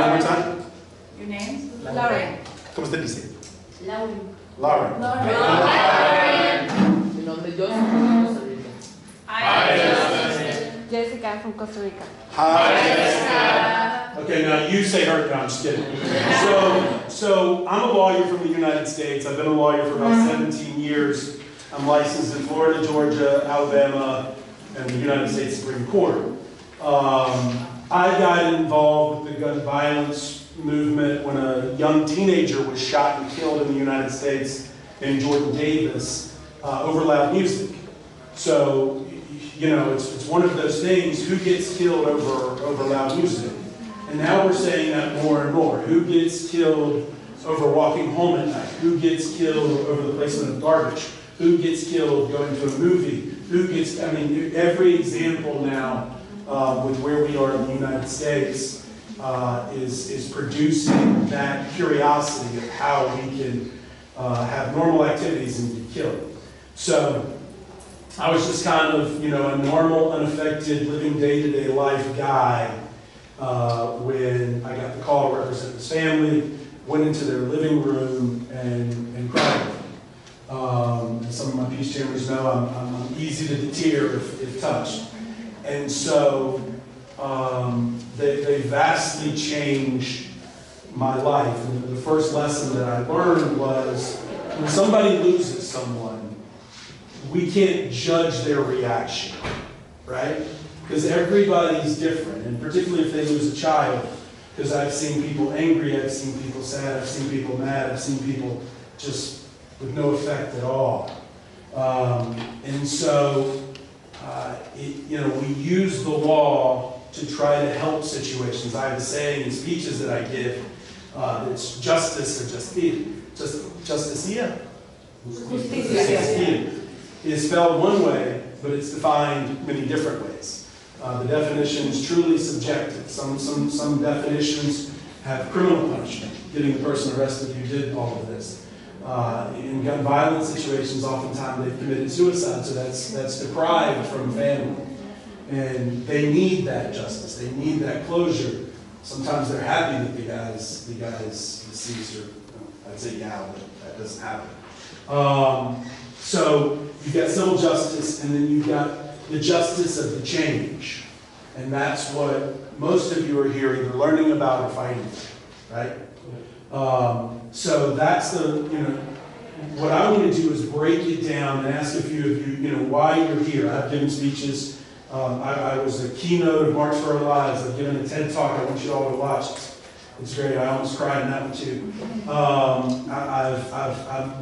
one more time? Your name? Lauren. ¿Cómo usted dice? Lauren. Lauren. Mi nombre es Joseph from Costa Rica. Hi, Justin. Jessica from Costa Rica. Hi. Jessica. Okay, now you say her. No, I'm just kidding. So I'm a lawyer from the United States. I've been a lawyer for about 17 years. I'm licensed in Florida, Georgia, Alabama, and the United States Supreme Court. I got involved with the gun violence movement when a young teenager was shot and killed in the United States named Jordan Davis over loud music. So, you know, it's one of those things, who gets killed over loud music? And now we're saying that more and more. Who gets killed over walking home at night? Who gets killed over the placement of garbage? Who gets killed going to a movie? Who gets, I mean, every example now with where we are in the United States is producing that curiosity of how we can have normal activities and be killed. So I was just kind of, you know, a normal, unaffected, living day-to-day life guy when I got the call to represent his family, went into their living room and cried with them. Some of my peace chambers know I'm easy to deter if touched. And so they vastly changed my life. And the first lesson that I learned was when somebody loses someone, we can't judge their reaction, right? Because everybody's different, and particularly if they lose a child, because I've seen people angry, I've seen people sad, I've seen people mad, I've seen people just with no effect at all. And so, you know, we use the law to try to help situations. I have a saying in speeches that I give, it's justice or justicia. Justicia is spelled one way, but it's defined many different ways. The definition is truly subjective. Some definitions have criminal punishment, getting the person arrested who did all of this. In gun violence situations, oftentimes they've committed suicide, so that's deprived from family. And they need that justice. They need that closure. Sometimes they're happy that the guy's deceased, or I'd say yeah, but that doesn't happen. So you've got civil justice, and then you've got the justice of the change. And that's what most of you are here either learning about or fighting for, right? So that's the, you know, what I want to do is break it down and ask a few of you, you know, why you're here. I've given speeches. I was a keynote of March for Our Lives. I've given a TED Talk. I want you all to watch it. It's great. I almost cried in that one too. I'm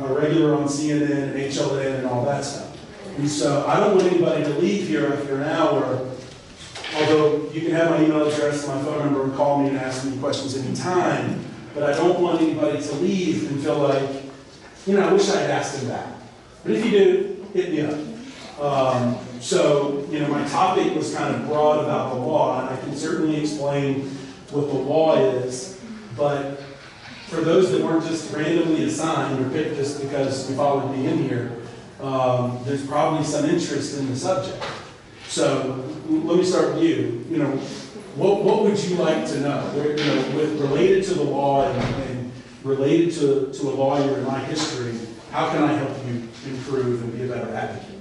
a regular on CNN and HLN and all that stuff. And so I don't want anybody to leave here after an hour, although you can have my email address and my phone number and call me and ask me questions anytime, but I don't want anybody to leave and feel like, you know, I wish I had asked him back. But if you do, hit me up. So, you know, my topic was kind of broad about the law, and I can certainly explain what the law is, but for those that weren't just randomly assigned or picked just because you followed me in here, there's probably some interest in the subject. So let me start with you. You know, what would you like to know? You know, related to the law and related to a lawyer in my history, how can I help you improve and be a better advocate?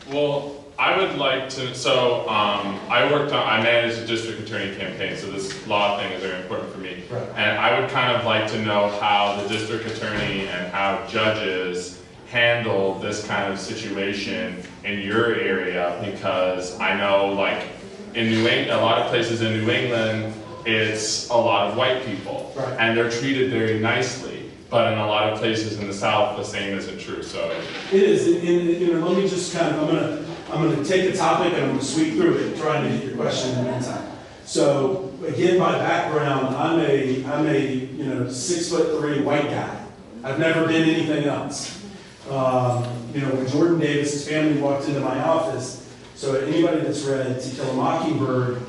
Well, I would like to, so I managed a district attorney campaign, so this law thing is very important for me. Right. And I would kind of like to know how the district attorney and how judges handle this kind of situation in your area, because I know, like, in New England, a lot of places in New England, it's a lot of white people, right, and they're treated very nicely. But in a lot of places in the South, the same isn't true. So it is. And you know, let me just kind of, I'm gonna take a topic and I'm gonna sweep through it, trying to get your question in the meantime. So again, by background, I'm a you know, 6'3" white guy. I've never been anything else. You know, when Jordan Davis's family walked into my office, so anybody that's read To Kill a Mockingbird,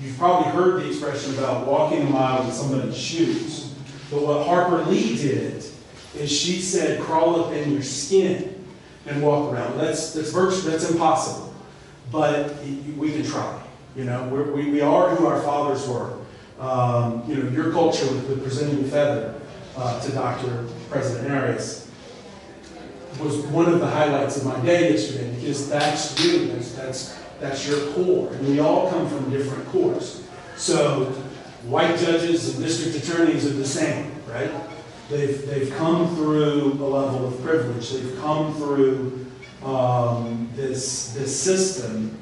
you've probably heard the expression about walking a mile in somebody's shoes. But what Harper Lee did is she said, crawl up in your skin and walk around. That's impossible. But we can try. You know, we are who our fathers were. your culture with presenting the feather to Dr. President Arias was one of the highlights of my day yesterday, because that's you, that's your core, and we all come from different cores. So white judges and district attorneys are the same, right? They've come through a level of privilege. They've come through this system,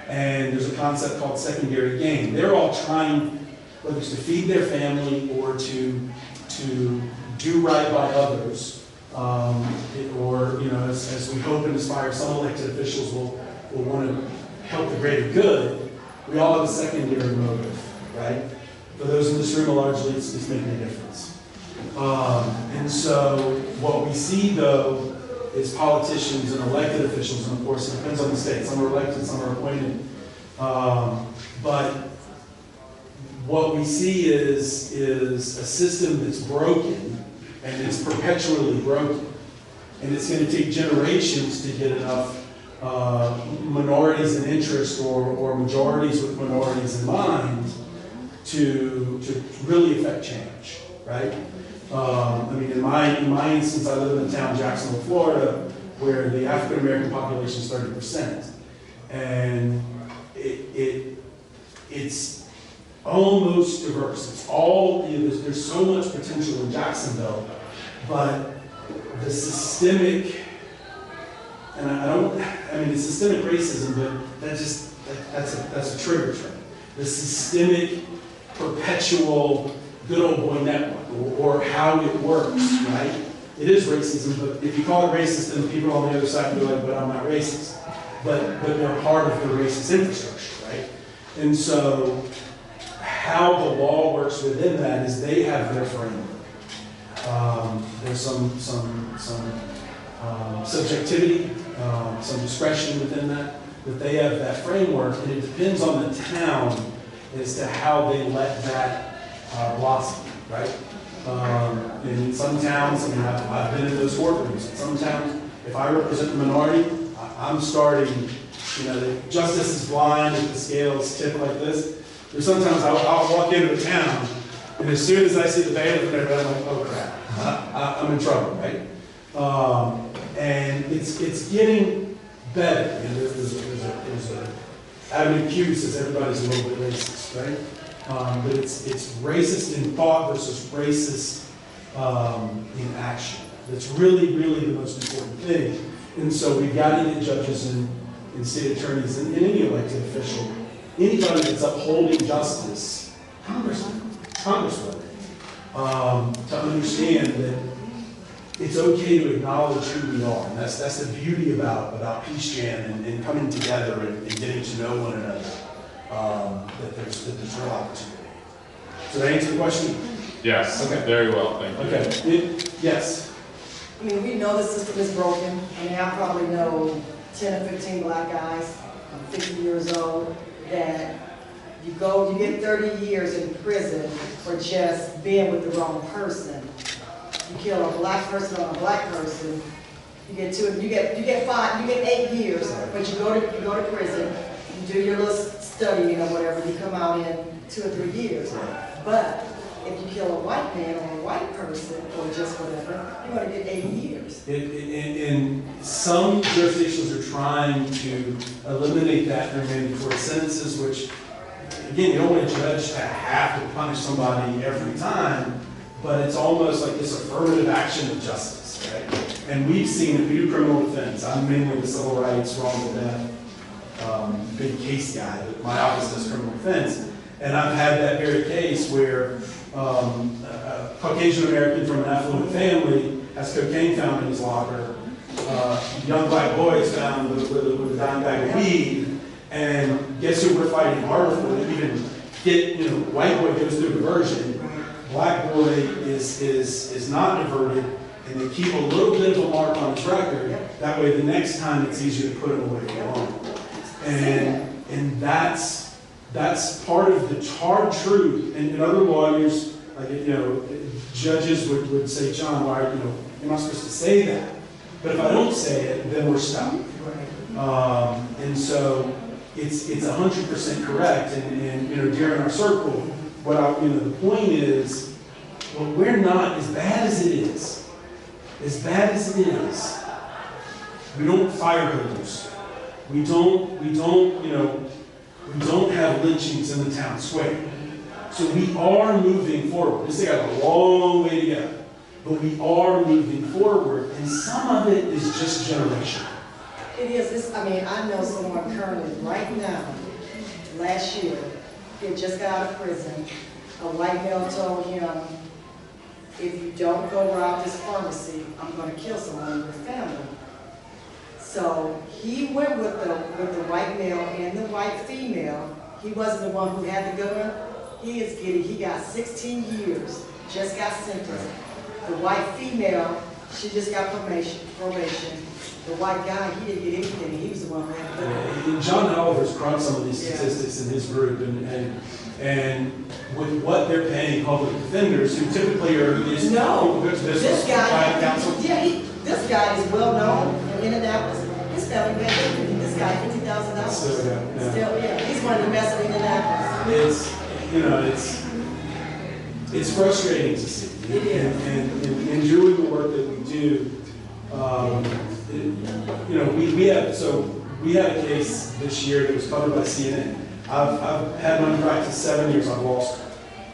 and there's a concept called secondary gain. They're all trying, whether it's to feed their family or to do right by others, or as we hope and aspire, some elected officials will want to help the greater good. We all have a secondary motive, right? For those in this room, largely it's making a difference. And so what we see, though, is politicians and elected officials, and of course it depends on the state. Some are elected, some are appointed. But what we see is a system that's broken, and it's perpetually broken. And it's going to take generations to get enough minorities in interest or majorities with minorities in mind to really affect change, right? In my instance, I live in the town of Jacksonville, Florida, where the African American population is 30%. And it's almost diverse. It's all, there's so much potential in Jacksonville, but the systemic, it's systemic racism, but that's a trigger for me. The systemic, perpetual, good old boy network, or how it works, right? It is racism, but if you call it racist, then people on the other side will be like, but I'm not racist. But they're part of the racist infrastructure, right? And so how the law works within that is they have their framework. There's some subjectivity, some discretion within that, but they have that framework, and it depends on the town as to how they let that blossom, right? In some towns, I've been in those courtrooms. In some towns, if I represent the minority, I'm starting, justice is blind, if the scales tip like this. There's sometimes I'll walk into a town, and as soon as I see the bailiff and everybody, I'm like, oh crap, I'm in trouble, right? And it's getting better. There's a Avenue Q says everybody's a little bit racist, right? But it's racist in thought versus racist in action. That's really, really the most important thing. And so we've got to get judges and state attorneys and any elected official, anybody that's upholding justice, congresswomen, to understand that it's okay to acknowledge who we are. And that's the beauty about Peace Jam and coming together and getting to know one another, that there's real opportunity. Did I answer the question? Yes, okay. Very well, thank you. Okay, yes. We know the system is broken. I probably know 10 or 15 black guys, I'm 50 years old, that you get 30 years in prison for just being with the wrong person. You kill a black person on a black person, you get 8 years, but you go to prison, you do your little study, whatever, you come out in 2 or 3 years. But if you kill a white man or a white person, or just whatever, you're going to get 80 years. And some jurisdictions are trying to eliminate that in their mandatory sentences, which, again, you don't want a judge to have to punish somebody every time, but it's almost like this affirmative action of justice, right? And we've seen, if we do criminal defense, I'm mainly the civil rights, wrongful death, big case guy, but my office does criminal defense. And I've had that very case where a Caucasian American from an affluent family has cocaine found in his locker. Young black boys found with a dime bag of weed. And guess who we're fighting harder for? To even get, white boy goes through diversion. Black boy is not diverted, and they keep a little bit of a mark on his record. That way the next time it's easier to put him away for long. And that's part of the hard truth. And other lawyers, like, judges would say, John, why, you're not supposed to say that. But if I don't say it, then we're stuck. And so it's 100% correct. And during our circle, the point is, well, we're not, as bad as it is, we don't fire hose. We don't have lynchings in the town square. So we are moving forward. This has got a long way to go, but we are moving forward, and some of it is just generational. It is, I know someone currently, right now, last year, he had just got out of prison. A white male told him, if you don't go rob this pharmacy, I'm gonna kill someone in your family. So he went with the white male and the white female. He wasn't the one who had the gun. He got 16 years, just got sentenced. The white female, she just got probation. The white guy, he didn't get anything. He was the one who had the gun. And John Oliver's crunched some of these statistics in his group, and with what they're paying public defenders, who typically are this guy is well known in Indianapolis. His family paid this guy $50,000. Still, he's one of the best in Indianapolis. It's frustrating to see. It is. And in doing the work that we do, we had a case this year that was covered by CNN. I've had my practice 7 years. I've lost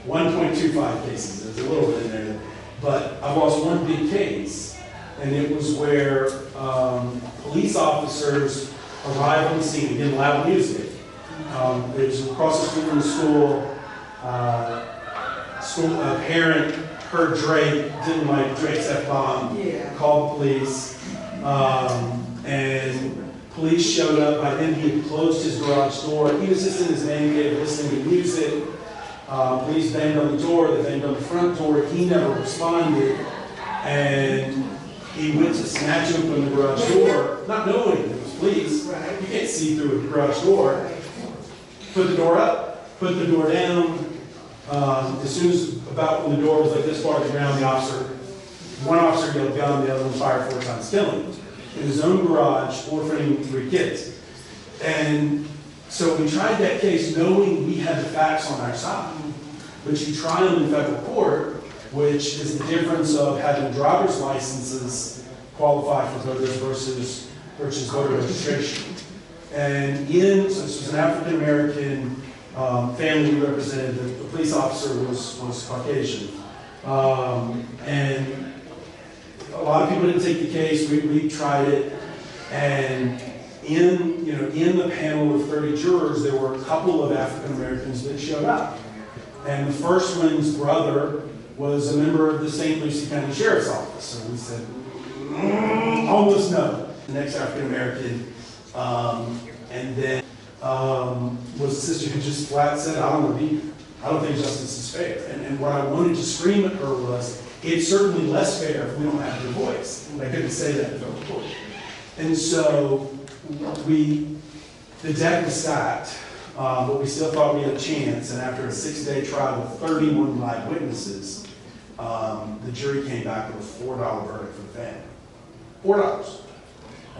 1.25 cases. There's a little bit in there, but I've lost one big case, and it was where police officers arrived on the scene. Again, loud music. It was across the street from the school. A parent heard Drake, didn't like Drake's F-bomb, called the police, and police showed up. By then he had closed his garage door. He was just in his man cave listening to music. Police banged on the door, they banged on the front door. He never responded, and he went to snatch open the garage door, not knowing it was police. Right. You can't see through a garage door. Put the door up, put the door down. As soon as about when the door was like this far to the ground, one officer yelled gun, the other one fired 4 times, killing him. In his own garage, orphaning 3 kids. And so we tried that case knowing we had the facts on our side. But you try them in federal court, which is the difference of having driver's licenses qualify for voters versus voter registration. And so this was an African American family we represented. The police officer was Caucasian. And a lot of people didn't take the case. We tried it, and in the panel of 30 jurors, there were a couple of African Americans that showed up. And the first one's brother was a member of the St. Lucie County Sheriff's Office. So we said, almost no. The next African American, and then was a sister who just flat said, I don't think justice is fair. And what I wanted to scream at her was, it's certainly less fair if we don't have your voice. I couldn't say that in federal court. And so the deck was stacked, but we still thought we had a chance. And after a 6-day trial with 31 live witnesses, the jury came back with a $4 verdict for the family. $4.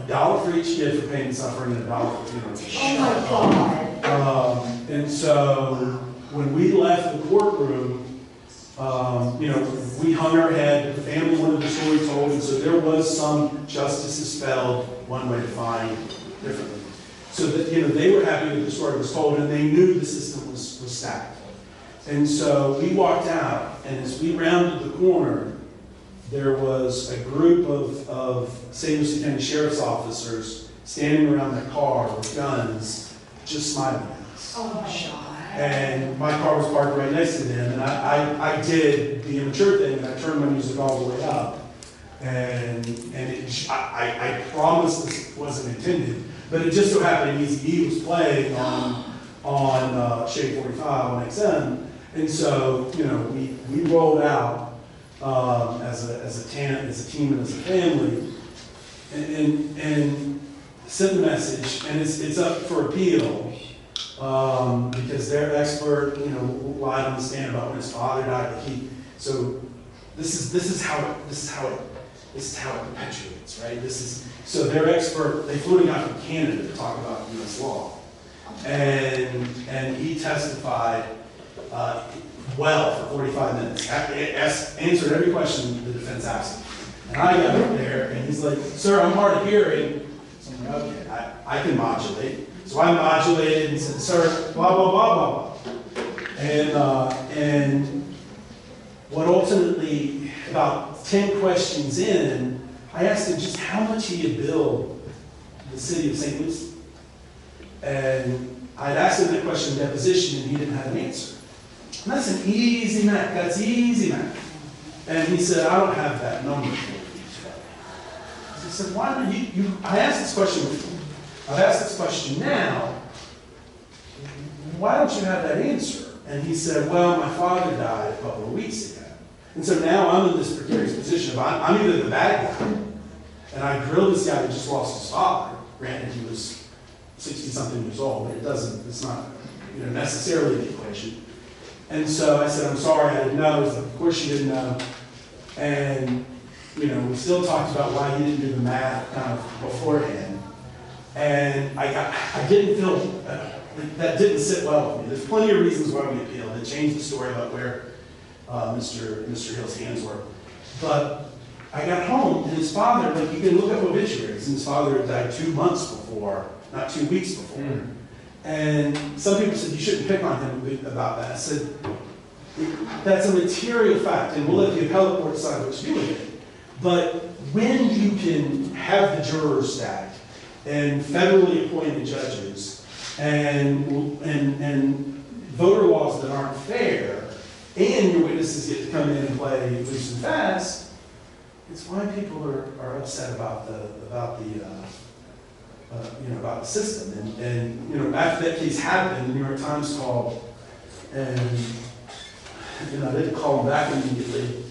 $1 for each kid for pain and suffering, and $1 for funeral. Oh my God. And so when we left the courtroom, we hung our head. The family wanted the story told, and so there was some justice is spelled one way defined differently. So that they were happy that the story was told, and they knew the system was stacked. And so we walked out, and as we rounded the corner, there was a group of St. Lucie County Sheriff's officers standing around their car with guns, just smiling at us. Oh my God. And my car was parked right next to them, and I did the immature thing, and I turned my music all the way up. And I promise this wasn't intended, but it just so happened Easy E was playing on Shade 45 on XM, and so we rolled out as a team and as a family, and sent the message, and it's up for appeal. Because their expert, lied on the stand about when his father died. So this is how it perpetuates, right? So their expert. They flew him out from Canada to talk about U.S. law, and he testified. well for 45 minutes, answered every question the defense asked him. And I got up there, and he's like, sir, I'm hard of hearing. So I'm like, okay, I can modulate. So I modulated and said, sir, blah, blah, blah, blah, blah. And what ultimately, about 10 questions in, I asked him just how much he had billed the city of St. Louis. And I'd asked him that question in deposition, and he didn't have an answer. And that's an easy math. That's easy math. And he said, I don't have that number for you today. I said, why don't you I asked this question before. I've asked this question now. Why don't you have that answer? And he said, well, my father died a couple of weeks ago. And so now I'm in this precarious position of I'm either the bad guy, and I grilled this guy who just lost his father. Granted, he was 60-something years old, but it's not necessarily the equation. And so I said, I'm sorry, I didn't know. He said, of course you didn't know. And, we still talked about why he didn't do the math kind of beforehand. And I didn't feel, that didn't sit well with me. There's plenty of reasons why we appealed. It changed the story about where Mr. Hill's hands were. But I got home, and his father, you can look up obituaries, and his father had died 2 months before, not 2 weeks before. And some people said, you shouldn't pick on him about that. I said, that's a material fact, and we'll let the appellate court decide what to do with it. But when you can have the jurors stacked, and federally appointed judges, and voter laws that aren't fair, and your witnesses get to come in and play loose and fast, it's why people are upset about the system. And after that case happened, the New York Times called, and I didn't call them back immediately.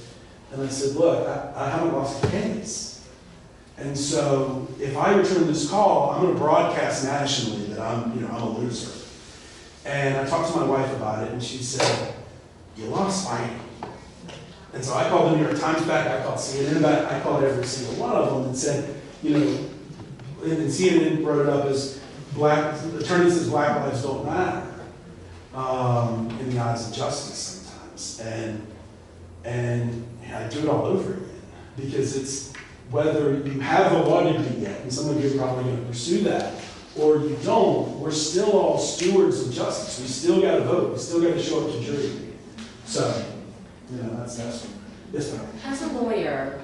And I said, look, I haven't lost a case. And so if I return this call, I'm going to broadcast nationally that I'm a loser. And I talked to my wife about it, and she said, you lost fighting. And so I called the New York Times back, I called CNN back, I called every single one of them and said, and CNN brought it up as the attorney says black lives don't matter in the eyes of justice sometimes. And I do it all over again, because it's whether you have a law degree yet, and some of you are probably going to pursue that, or you don't, we're still all stewards of justice. We still got to vote. We still got to show up to jury. So, that's yes, ma'am. As a lawyer,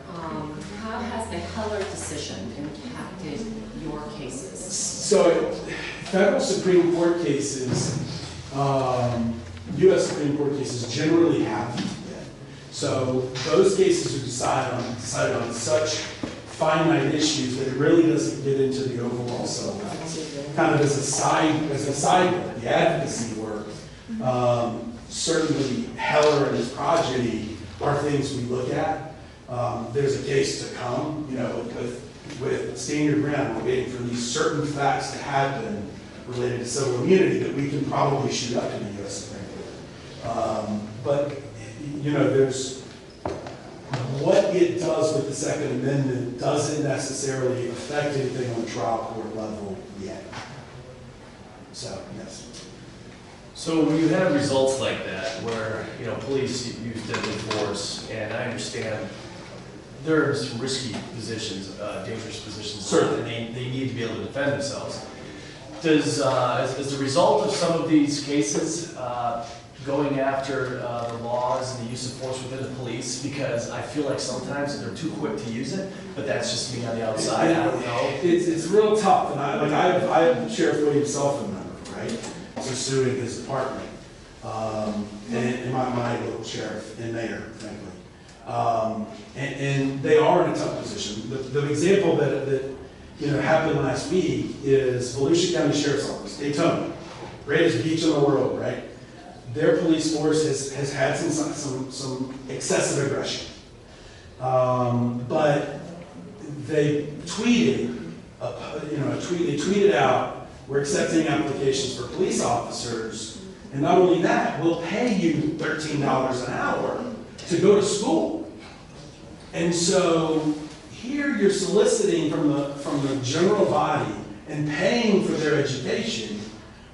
how has the Heller decision impacted your cases? So, federal Supreme Court cases, U.S. Supreme Court cases generally haven't yet. So those cases are decided on such finite issues that it really doesn't get into the overall settlement. Kind of as a side note, the advocacy work, certainly Heller and his progeny are things we look at. There's a case to come, with Stand Your Ground. We're waiting for these certain facts to happen related to civil immunity that we can probably shoot up to the U.S. Supreme Court. But there's what it does with the Second Amendment doesn't necessarily affect anything on the trial court level yet. So, yes. So when you have results like that, where police use deadly force, and I understand there are some risky positions, dangerous positions, certainly, and they need to be able to defend themselves. Does as a result of some of these cases going after the laws and the use of force within the police, because I feel like sometimes they're too quick to use it, but that's just me on the outside. I don't know. It's real tough, and I have Sheriff William Selfin member, right, pursuing his department, and my local sheriff and mayor, frankly, and they are in a tough position. The example that happened last week is Volusia County Sheriff's Office, Daytona, greatest beach in the world, right? Their police force has had some excessive aggression, but they tweeted, they tweeted out, we're accepting applications for police officers, and not only that, we'll pay you $13 an hour to go to school. And so here you're soliciting from the general body and paying for their education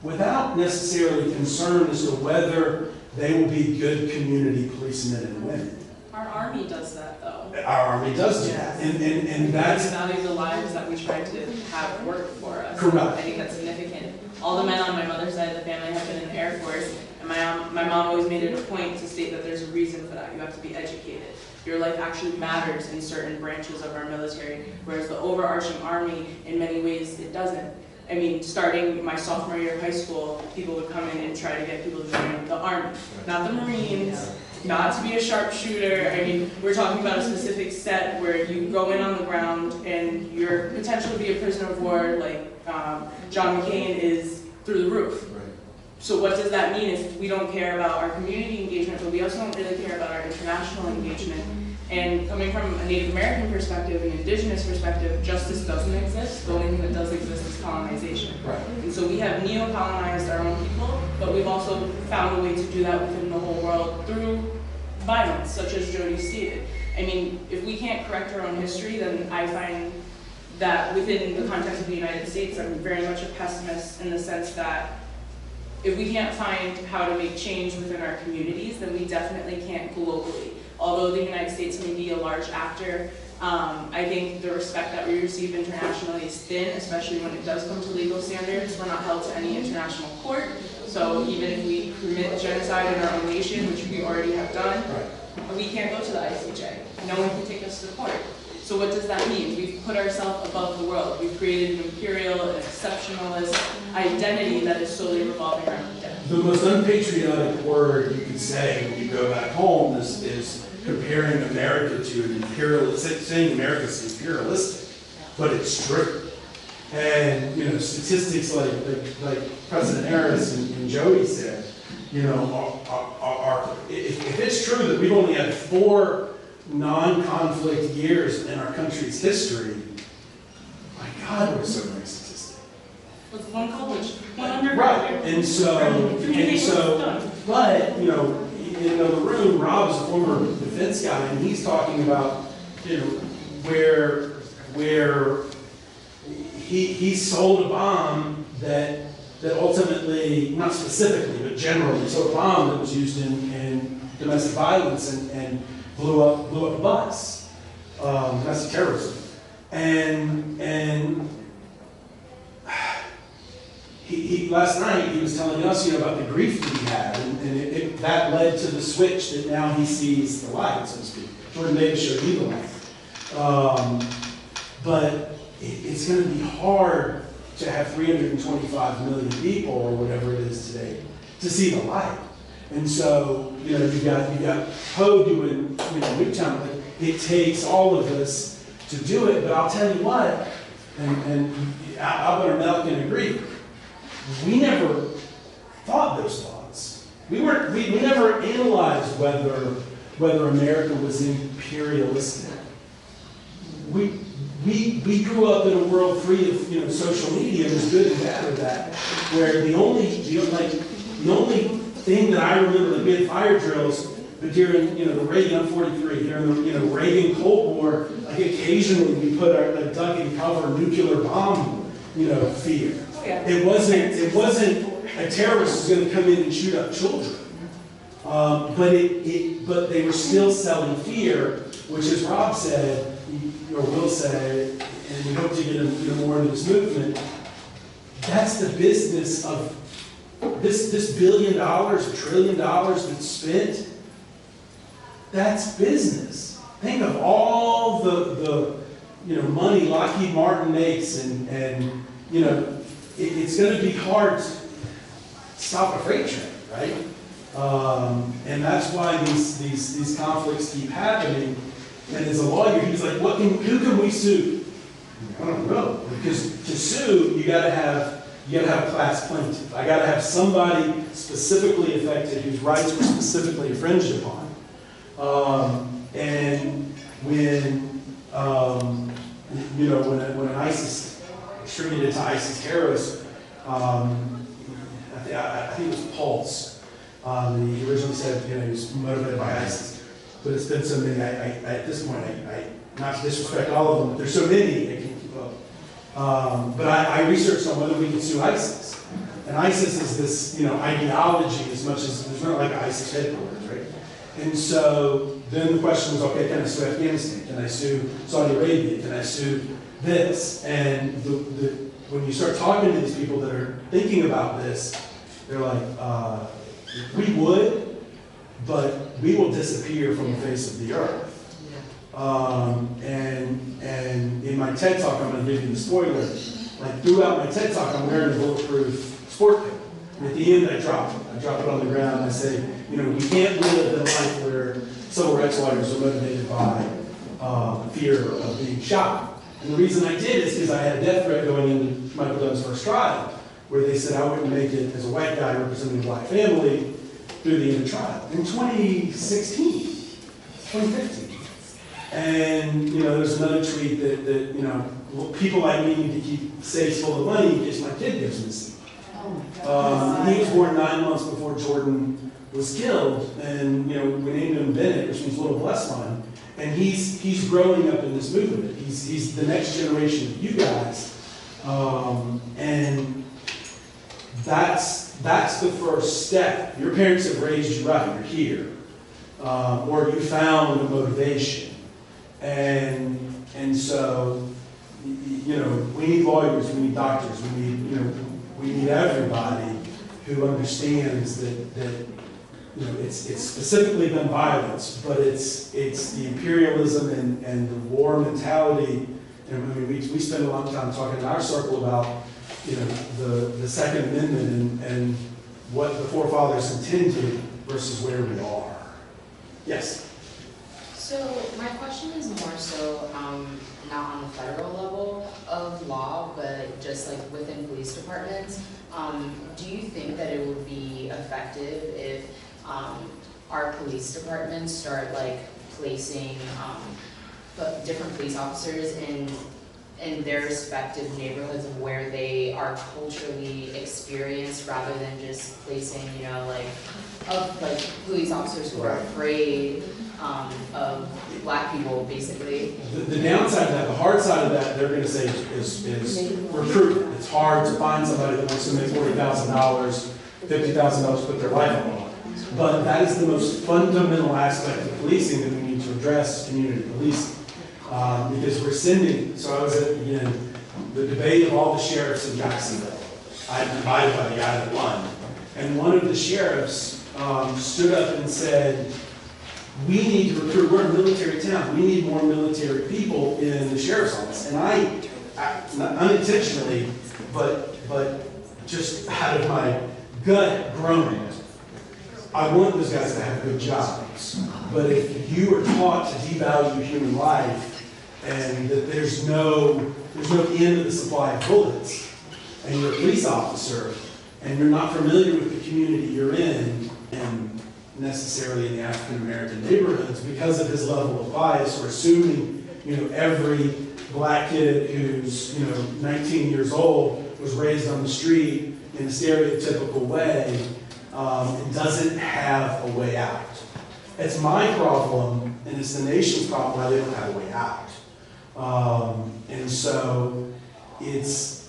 without necessarily concern as to whether they will be good community policemen and women. Our army does that though. Our army does do that, and that's We value the lives that we try to have work for us. Correct. I think that's significant. All the men on my mother's side of the family have been in the Air Force, and my mom always made it a point to state that there's a reason for that. You have to be educated. Your life actually matters in certain branches of our military, whereas the overarching army, in many ways, it doesn't. I mean, starting my sophomore year of high school, people would come in and try to get people to join the army, not the Marines, not to be a sharpshooter. I mean, we're talking about a specific set where you go in on the ground and your potential to be a prisoner of war, like John McCain, is through the roof. So what does that mean if we don't care about our community engagement, but we also don't really care about our international engagement? And coming from a Native American perspective, an indigenous perspective, justice doesn't exist. The only thing that does exist is colonization. right. And so we have neo-colonized our own people, but we've also found a way to do that within the whole world through violence, such as Jody stated. I mean, if we can't correct our own history, then I find that within the context of the United States, I'm very much a pessimist in the sense that if we can't find how to make change within our communities, then we definitely can't globally. Although the United States may be a large actor, I think the respect that we receive internationally is thin, especially when it does come to legal standards. We're not held to any international court, so even if we commit genocide in our own nation, which we already have done, we can't go to the ICJ. No one can take us to court. So what does that mean? We've put ourselves above the world. We've created an imperial, an exceptionalist identity that is solely revolving around death. The most unpatriotic word you can say when you go back home is comparing America to an imperialist, saying America's imperialistic, but it's true. And you know, statistics like President Harris and Jody said, you know, if it's true that we've only had 4 non-conflict years in our country's history, my God, we're so racist. With one college, one undergrad. Right, and so, but, you know, in the room, Rob is a former defense guy, and he's talking about, you know, where he sold a bomb that ultimately, not specifically, but generally, sold a bomb that was used in domestic violence and blew up a bus. That's terrorism. And he last night he was telling us, you know, about the grief that he had, and that led to the switch that now he sees the light, so to speak. Jordan Davis showed you the light. But it's going to be hard to have 325 million people, or whatever it is today, to see the light. And so, you know, you got Poe doing, you know, Newtown. Like, it takes all of us to do it. But I'll tell you what, and Albert and Mel can agree, we never thought those thoughts. We never analyzed whether America was imperialistic. We grew up in a world free of, you know, social media. There's good and bad of that. Where the only thing that I remember, like we had fire drills, but during, you know, the Reagan, I'm 43, during the, you know, Reagan Cold War, like occasionally we put our duck and cover nuclear bomb, you know, fear. Oh, yeah. It wasn't a terrorist who's going to come in and shoot up children. But they were still selling fear, which, as Rob said, or will say, and we hope to get him more into this movement. That's the business of this $1 billion, $1 trillion that's spent. That's business. Think of all the you know, money Lockheed Martin makes, and you know, it's going to be hard to stop a freight train, right? And that's why these conflicts keep happening. And as a lawyer, he was like, who can we sue? I don't know, because to sue, you got to have a class plaintiff. I got to have somebody specifically affected whose rights were specifically infringed upon. And when you know, when an ISIS attributed to ISIS terrorists, I think it was Pulse. He originally said, you know, he was motivated by ISIS. But it's been so many, at this point, not to disrespect all of them, but there's so many, I can't keep up. But I researched on whether we could sue ISIS. And ISIS is this, ideology as much as there's not like ISIS headquarters, right? And so then the question was, okay, can I sue Afghanistan? Can I sue Saudi Arabia? Can I sue this? And when you start talking to these people that are thinking about this, they're like, we would, but we will disappear from the face of the earth. And in my TED Talk, I'm going to give you the spoiler. Like throughout my TED Talk, I'm wearing a bulletproof sport coat. And at the end, I drop it. I drop it on the ground and I say, we can't live in a life where civil rights lawyers are motivated by fear of being shot. And the reason I did is because I had a death threat going into Michael Dunn's first trial, where they said I wouldn't make it as a white guy representing a black family through the end of trial. In 2015. And, there's another tweet that people like me need to keep safes full of money in case my kid goes missing. He was born 9 months before Jordan was killed, and, we named him Bennett, which means little blessed one. And he's growing up in this movement. He's the next generation of you guys. And that's the first step. Your parents have raised you right, you're here. Or you found a motivation. And so, we need lawyers, we need doctors, we need everybody who understands that it's specifically gun violence, but it's the imperialism and the war mentality. And we spend a lot of time talking in our circle about the Second Amendment and what the forefathers intended versus where we are. Yes. So my question is more so not on the federal level of law, but just like within police departments. Do you think that it would be effective if our police departments start like placing different police officers in their respective neighborhoods of where they are culturally experienced, rather than just placing, police officers who are afraid of black people, basically? The downside of that, the hard side of that, they're going to say is recruitment. It's hard to find somebody that wants to make $40,000, $50,000 to put their life on. But that is the most fundamental aspect of policing that we need to address, community policing. Because we're sending, so I was at the debate of all the sheriffs in Jacksonville. I was invited by the guy that won. And one of the sheriffs stood up and said, we need to recruit, we're a military town, we need more military people in the sheriff's office. And I not unintentionally, but just out of my gut groaning, I want those guys to have good jobs. But if you are taught to devalue human life and that there's no end of the supply of bullets, and you're a police officer and you're not familiar with the community you're in, and necessarily in the African American neighborhoods, because of his level of bias, or assuming every black kid who's 19 years old was raised on the street in a stereotypical way and doesn't have a way out. It's my problem, and it's the nation's problem why they don't have a way out. And so it's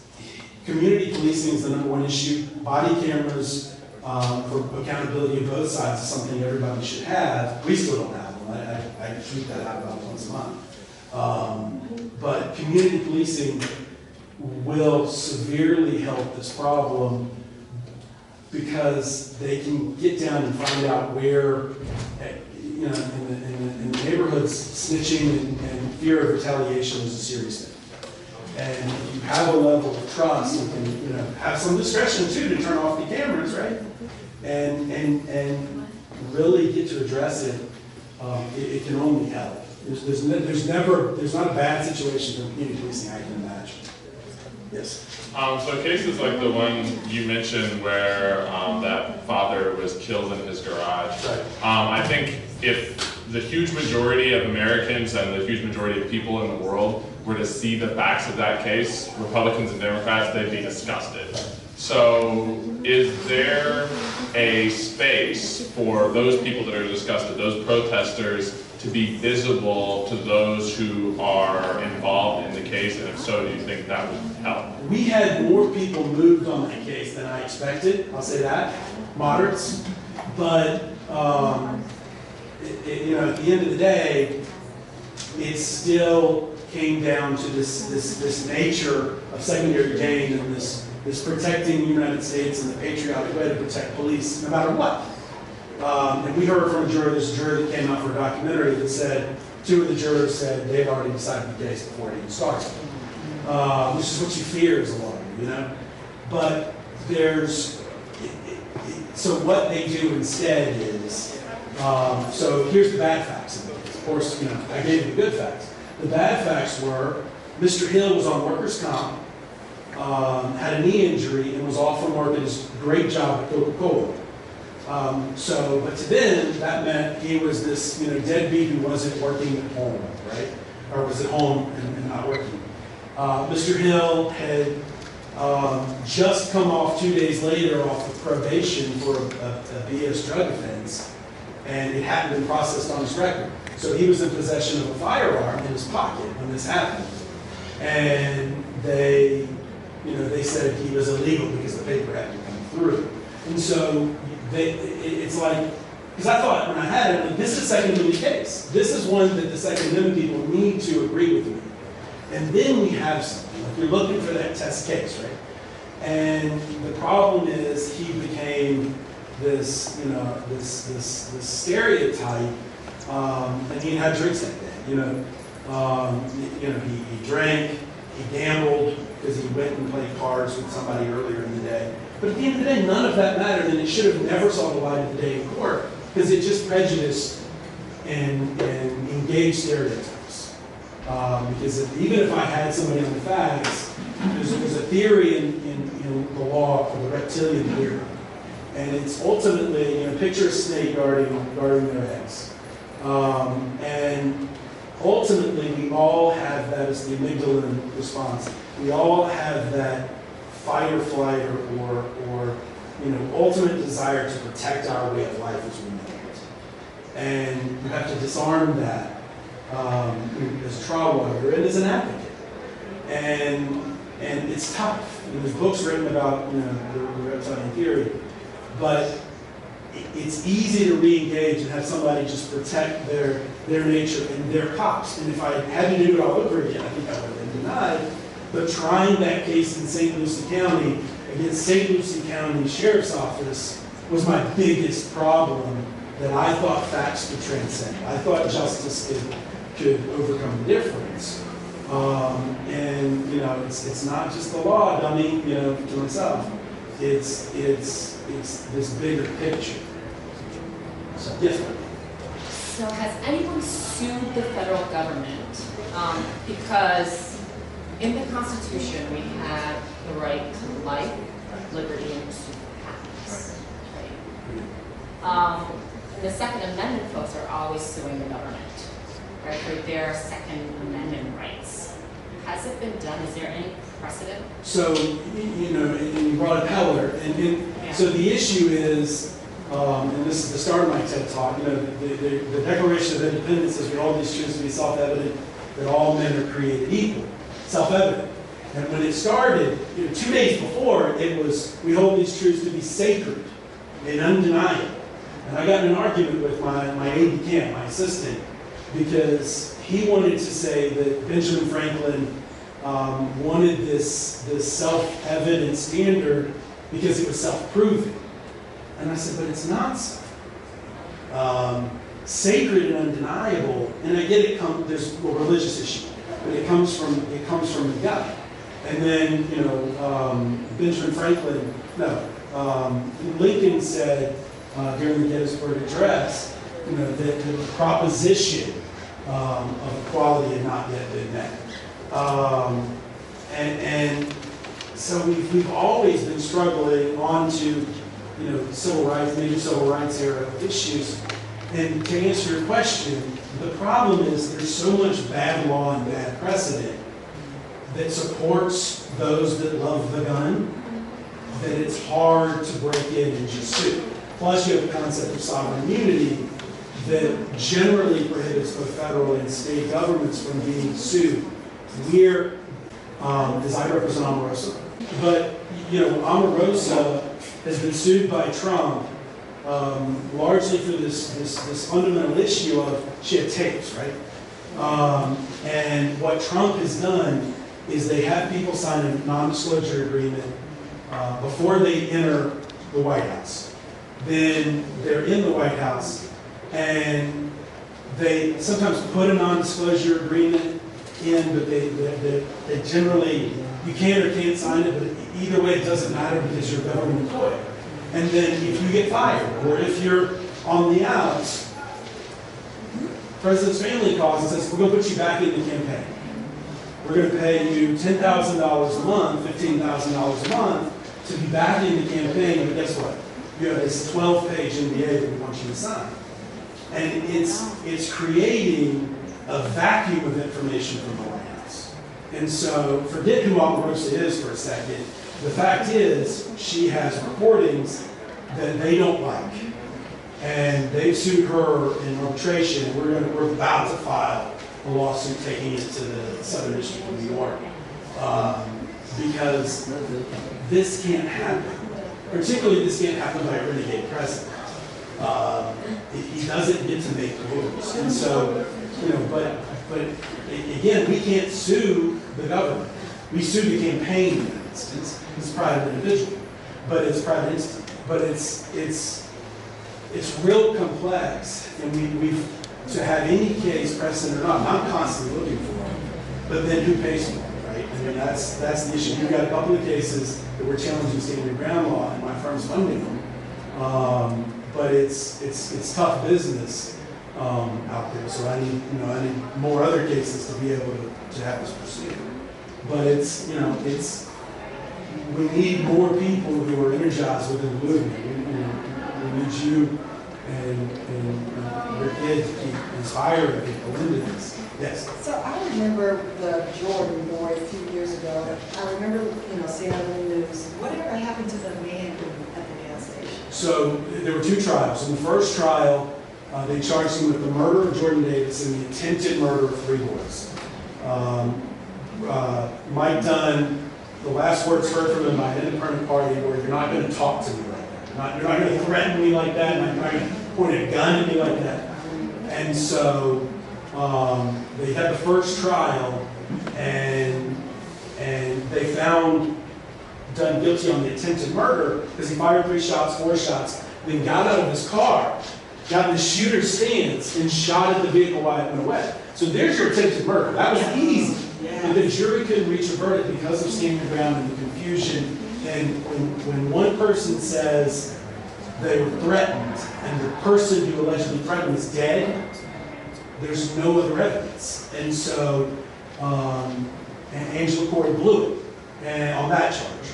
community policing is the #1 issue. Body cameras for accountability of both sides is something everybody should have. We still don't have them. I tweet that out about once a month. But community policing will severely help this problem, because they can get down and find out where, in the neighborhoods, snitching and fear of retaliation is a serious thing. And if you have a level of trust, you can, have some discretion too to turn off the cameras, right? And really get to address it. It can only help. There's not a bad situation for community policing I can imagine. Yes. So cases like the one you mentioned where that father was killed in his garage, Right. I think if the huge majority of Americans and the huge majority of people in the world were to see the facts of that case, Republicans and Democrats, they'd be disgusted. So is there a space for those people that are disgusted, those protesters, to be visible to those who are involved in the case? And if so, do you think that would help? We had more people moved on that case than I expected, I'll say that, moderates. But, you know, at the end of the day, it still came down to this nature of secondary gain and this protecting the United States and the patriotic way to protect police, no matter what. And we heard from a juror, this juror that came out for a documentary that said, two of the jurors said they had already decided the case before it even started. Which is what you fear as a lawyer, you know? But there's, so what they do instead is, so here's the bad facts of it. Of course, you know, I gave you the good facts. The bad facts were, Mr. Hill was on workers' comp, had a knee injury, and was off from work at his great job at Coca-Cola. But to them, that meant he was this, you know, deadbeat who wasn't working at home, right? Or was at home and not working. Mr. Hill had just come off 2 days later off of probation for a BS drug offense, and it hadn't been processed on his record. So he was in possession of a firearm in his pocket when this happened. And they, you know, they said he was illegal because the paper hadn't come through. And so it's like, because I thought when I had it, like, this is a Second Amendment case. This is one that the Second Amendment people need to agree with me. And then we have something, like you're looking for that test case, right? And the problem is he became this, you know, this stereotype, and he had drinks that day, you know. He drank, he gambled, because he went and played cards with somebody earlier in the day. But at the end of the day, none of that mattered, and it should have never saw the light of the day in court, because it just prejudiced and engaged stereotypes. Because even if I had somebody on the facts, there's a theory in the law called the reptilian theory. And it's ultimately, you know, picture a snake guarding their eggs. And ultimately, we all have that as the amygdala response. We all have that fight or flight or you know, ultimate desire to protect our way of life as we know it. And you have to disarm that as a trial lawyer and as an advocate. And it's tough. You know, there's books written about, you know, the reptilian theory, but it's easy to re-engage and have somebody just protect their nature and their cops. And if I had to do it all over again, I think I would have been denied. But trying that case in St. Lucie County against St. Lucie County Sheriff's Office was my biggest problem that I thought facts could transcend. I thought justice could overcome the difference. And you know, it's not just the law, dummy, you know, to myself. It's this bigger picture. So, yes, ma'am. So has anyone sued the federal government? Because in the Constitution, we have the right to life, liberty, and pursuit of happiness. Right? The Second Amendment folks are always suing the government, right, for their Second Amendment rights. Has it been done? Is there any precedent? So, you know, and you brought up Heller, and so the issue is, and this is the start of my TED Talk, you know, the Declaration of Independence says we hold these truths to be self-evident, that all men are created equal. Self-evident. And when it started, you know, 2 days before, it was, we hold these truths to be sacred and undeniable. And I got in an argument with my aide-de-camp, my assistant, because he wanted to say that Benjamin Franklin wanted this self-evident standard because it was self-proving. And I said, but it's not so. Sacred and undeniable, and I get it, there's a religious issue, but it comes from the gut. And then, you know, Benjamin Franklin, Lincoln said during the Gettysburg Address, you know, that the proposition of equality had not yet been met. And so we've always been struggling onto, you know, civil rights, major civil rights era issues. And to answer your question, the problem is there's so much bad law and bad precedent that supports those that love the gun that it's hard to break in and just sue. Plus you have the concept of sovereign immunity that generally prohibits both federal and state governments from being sued. is I represent Omarosa. But, you know, Omarosa has been sued by Trump largely for this fundamental issue of she had tapes, right? And what Trump has done is they have people sign a non-disclosure agreement before they enter the White House. Then they're in the White House, and they sometimes put a non-disclosure agreement in, but they generally, you can or can't sign it, but either way it doesn't matter because you're a government employee. And then if you get fired, or if you're on the outs, President's family calls and says, we're going to put you back in the campaign. We're going to pay you $10,000 a month, $15,000 a month to be back in the campaign, but guess what? You have this 12-page NDA that we want you to sign. And it's creating a vacuum of information from the White House. And so forget who Omarosa is for a second. The fact is, she has recordings that they don't like. And they sued her in arbitration. We're about to file a lawsuit taking it to the Southern District of New York. Because this can't happen. Particularly, this can't happen by a renegade president. He doesn't get to make rules. And so, you know, but again, we can't sue the government. We sue the campaign in that instance. It's a private individual, but it's a private instance. But it's real complex, and we've to have any case precedent or not. I'm constantly looking for it, but then who pays for it, right? I mean, that's the issue. We've got a couple of cases that we're challenging standard ground law, and my firm's funding them. But it's tough business out there. So I need more other cases to be able to have this proceed. But we need more people who are energized within the movement. We need you and your kid to keep inspiring people into this. Yes. So I remember the Jordan boy a few years ago. I remember, seeing it on the news. Whatever happened to the man at the gas station? So there were two trials. In the first trial, they charged him with the murder of Jordan Davis and the attempted murder of 3 boys. Mike Dunn, the last words heard from him by an independent party were, "You're not going to talk to me like that. You're not going to threaten me like that. You're not going to point a gun at me like that." And so they had the first trial, and they found Dunn guilty on the attempted murder because he fired 3 shots, 4 shots, then got out of his car, got in the shooter's stance, and shot at the vehicle while it went away. So there's your attempted murder. That was easy. But the jury couldn't reach a verdict because of standing ground and the confusion. And when one person says they were threatened and the person who allegedly threatened is dead, there's no other evidence. And so Angela Corey blew it on that charge.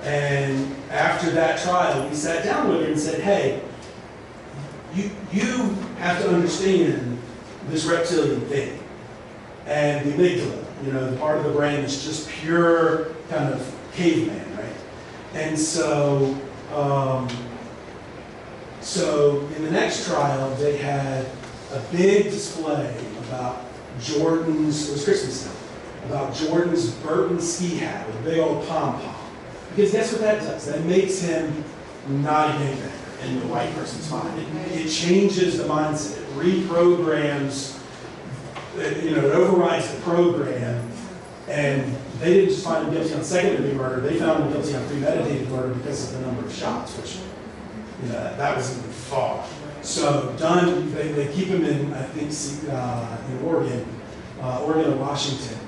And after that trial, we sat down with her and said, "Hey, you have to understand this reptilian thing and the amygdala, the part of the brain that's just pure kind of caveman, right?" And so, in the next trial, they had a big display about Jordan's, it was Christmas time, about Jordan's Burton ski hat with a big old pom-pom. Because that's what that does. That makes him not a gangbanger in the white person's mind. It changes the mindset. It reprograms, it overrides the program. And they didn't just find him guilty on second-degree murder. They found him guilty on premeditated murder because of the number of shots, which, that was even far. So Dunn, they keep him in, I think, in Oregon or Washington.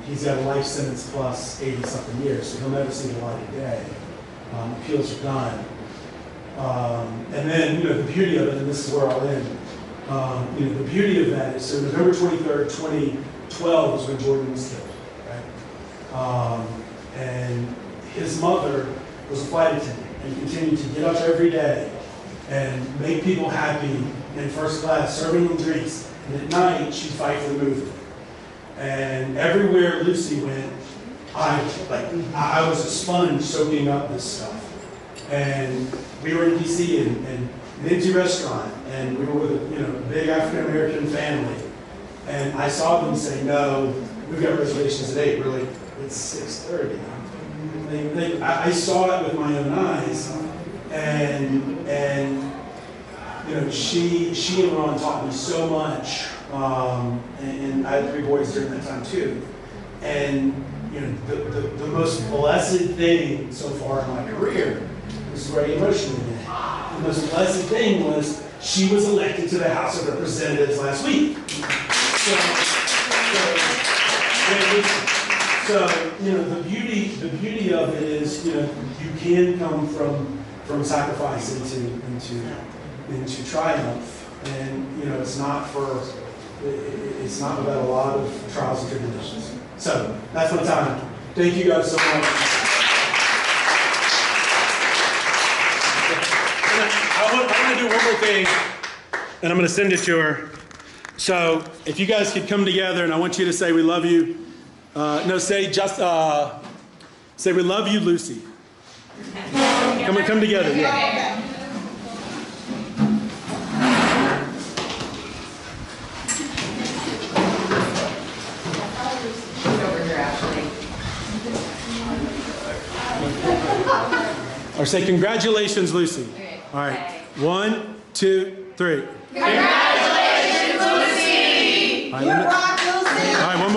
He's got a life sentence plus 80-something years, so he'll never see the light of day. Appeals are done. And then, the beauty of it, and this is where I'll end, the beauty of that is, so November 23rd, 2012 was when Jordan was killed, right? And his mother was a flight attendant and continued to get up every day and make people happy in first class, serving them drinks. And at night, she'd fight for the movement. And everywhere Lucy went, I was a sponge soaking up this stuff. And we were in D.C. in an empty restaurant, and we were with a big African-American family. And I saw them say, "No, we've got reservations at 8, really, it's 6:30. I saw it with my own eyes, and you know, she and Ron taught me so much, and I had 3 boys during that time too. And you know, the most blessed thing so far in my career, this is where I get emotional again. The most blessed thing was she was elected to the House of Representatives last week. So you know, the beauty of it is, you know, you can come from sacrifice into triumph, and you know, it's not without a lot of trials and tribulations. So that's my time. Thank you guys so much. I want to do one more thing, and I'm going to send it to her. So if you guys could come together, and I want you to say we love you. No, say we love you, Lucy. Come together. Yeah. Or say congratulations, Lucy. Okay. All right. 1, 2, 3. Congratulations, Lucy! All right, all right, one more.